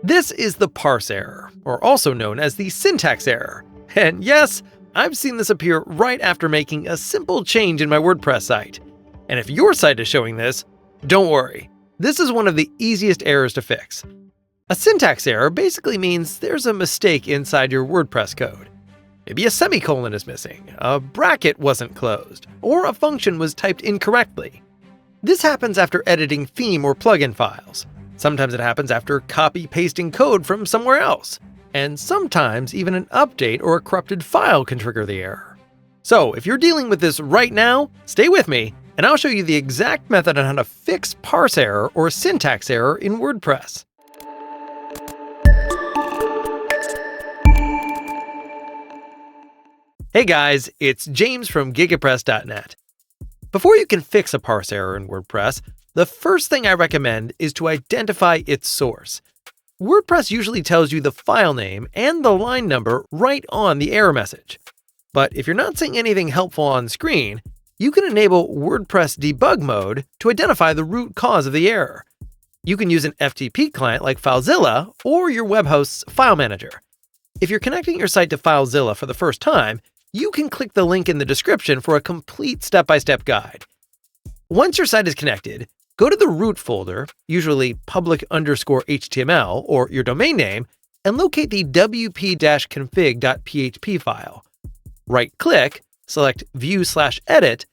This is the parse error, or also known as the syntax error. And yes, I've seen this appear right after making a simple change in my WordPress site. And if your site is showing this, don't worry. This is one of the easiest errors to fix. A syntax error basically means there's a mistake inside your WordPress code. Maybe a semicolon is missing, a bracket wasn't closed, or a function was typed incorrectly. This happens after editing theme or plugin files. Sometimes it happens after copy-pasting code from somewhere else. And sometimes even an update or a corrupted file can trigger the error. So if you're dealing with this right now, stay with me, and I'll show you the exact method on how to fix parse error or syntax error in WordPress. Hey guys, it's James from GigaPress.net. Before you can fix a parse error in WordPress, the first thing I recommend is to identify its source. WordPress usually tells you the file name and the line number right on the error message. But if you're not seeing anything helpful on screen, you can enable WordPress debug mode to identify the root cause of the error. You can use an FTP client like FileZilla or your web host's file manager. If you're connecting your site to FileZilla for the first time, you can click the link in the description for a complete step-by-step guide. Once your site is connected, go to the root folder, usually public_HTML or your domain name, and locate the wp-config.php file. Right-click, select View/Edit,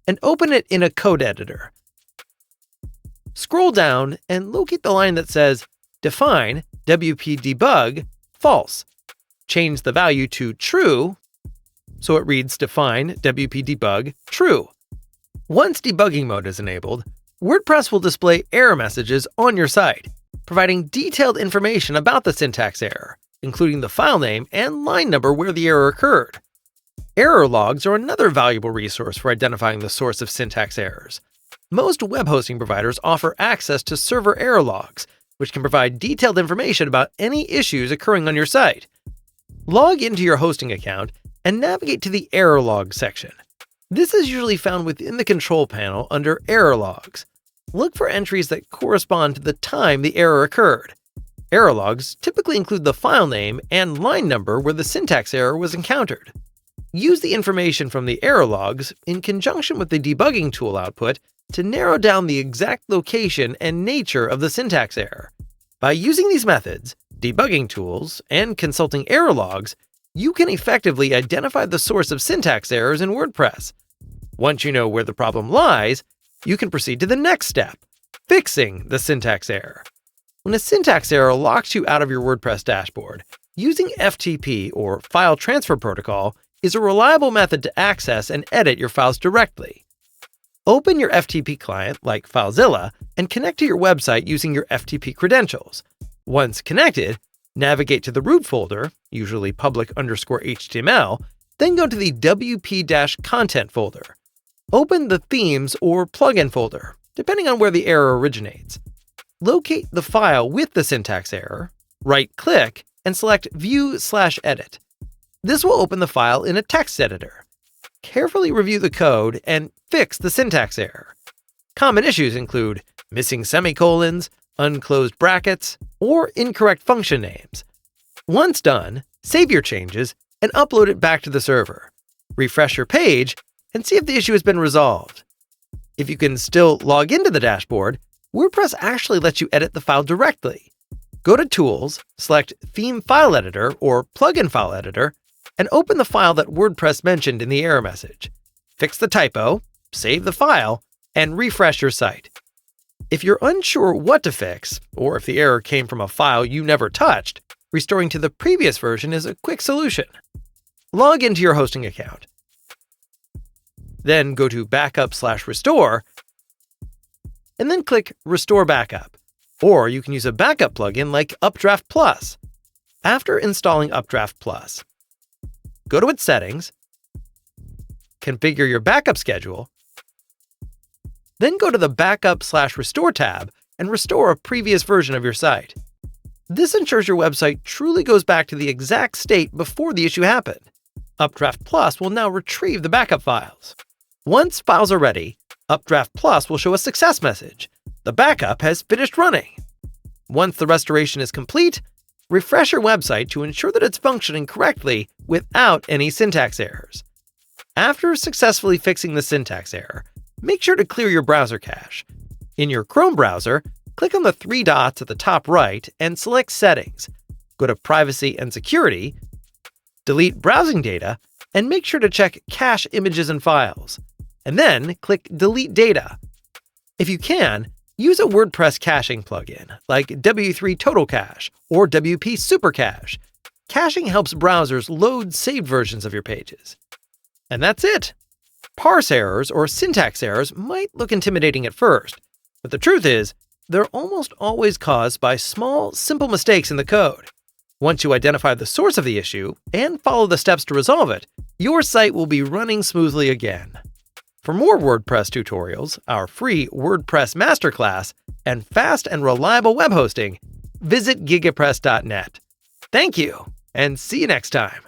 and open it in a code editor. Scroll down and locate the line that says Define wp-debug false. Change the value to true, so it reads Define wp-debug true. Once debugging mode is enabled, WordPress will display error messages on your site, providing detailed information about the syntax error, including the file name and line number where the error occurred. Error logs are another valuable resource for identifying the source of syntax errors. Most web hosting providers offer access to server error logs, which can provide detailed information about any issues occurring on your site. Log into your hosting account and navigate to the error log section. This is usually found within the control panel under Error Logs. Look for entries that correspond to the time the error occurred. Error logs typically include the file name and line number where the syntax error was encountered. Use the information from the error logs in conjunction with the debugging tool output to narrow down the exact location and nature of the syntax error. By using these methods, debugging tools, and consulting error logs, you can effectively identify the source of syntax errors in WordPress. Once you know where the problem lies, you can proceed to the next step, fixing the syntax error. When a syntax error locks you out of your WordPress dashboard, using FTP or File Transfer Protocol is a reliable method to access and edit your files directly. Open your FTP client like FileZilla and connect to your website using your FTP credentials. Once connected, navigate to the root folder, usually public_HTML, then go to the wp-content folder. Open the themes or plugin folder, depending on where the error originates. Locate the file with the syntax error, right-click, and select View/Edit. This will open the file in a text editor. Carefully review the code and fix the syntax error. Common issues include missing semicolons, unclosed brackets, or incorrect function names. Once done, save your changes and upload it back to the server. Refresh your page and see if the issue has been resolved. If you can still log into the dashboard, WordPress actually lets you edit the file directly. Go to Tools, select Theme File Editor or Plugin File Editor, and open the file that WordPress mentioned in the error message. Fix the typo, save the file, and refresh your site. If you're unsure what to fix, or if the error came from a file you never touched, restoring to the previous version is a quick solution. Log into your hosting account. Then go to Backup/Restore, and then click Restore Backup. Or you can use a backup plugin like Updraft Plus. After installing Updraft Plus, go to its settings, configure your backup schedule, then go to the Backup/Restore tab and restore a previous version of your site. This ensures your website truly goes back to the exact state before the issue happened. Updraft Plus will now retrieve the backup files. Once files are ready, Updraft Plus will show a success message. The backup has finished running. Once the restoration is complete, refresh your website to ensure that it's functioning correctly without any syntax errors. After successfully fixing the syntax error, make sure to clear your browser cache. In your Chrome browser, click on the three dots at the top right and select Settings. Go to Privacy and Security, delete browsing data, and make sure to check Cache Images and Files. And then click Delete Data. If you can, use a WordPress caching plugin like W3 Total Cache or WP Super Cache. Caching helps browsers load saved versions of your pages. And that's it. Parse errors or syntax errors might look intimidating at first, but the truth is, they're almost always caused by small, simple mistakes in the code. Once you identify the source of the issue and follow the steps to resolve it, your site will be running smoothly again. For more WordPress tutorials, our free WordPress masterclass, and fast and reliable web hosting, visit gigapress.net. Thank you, and see you next time.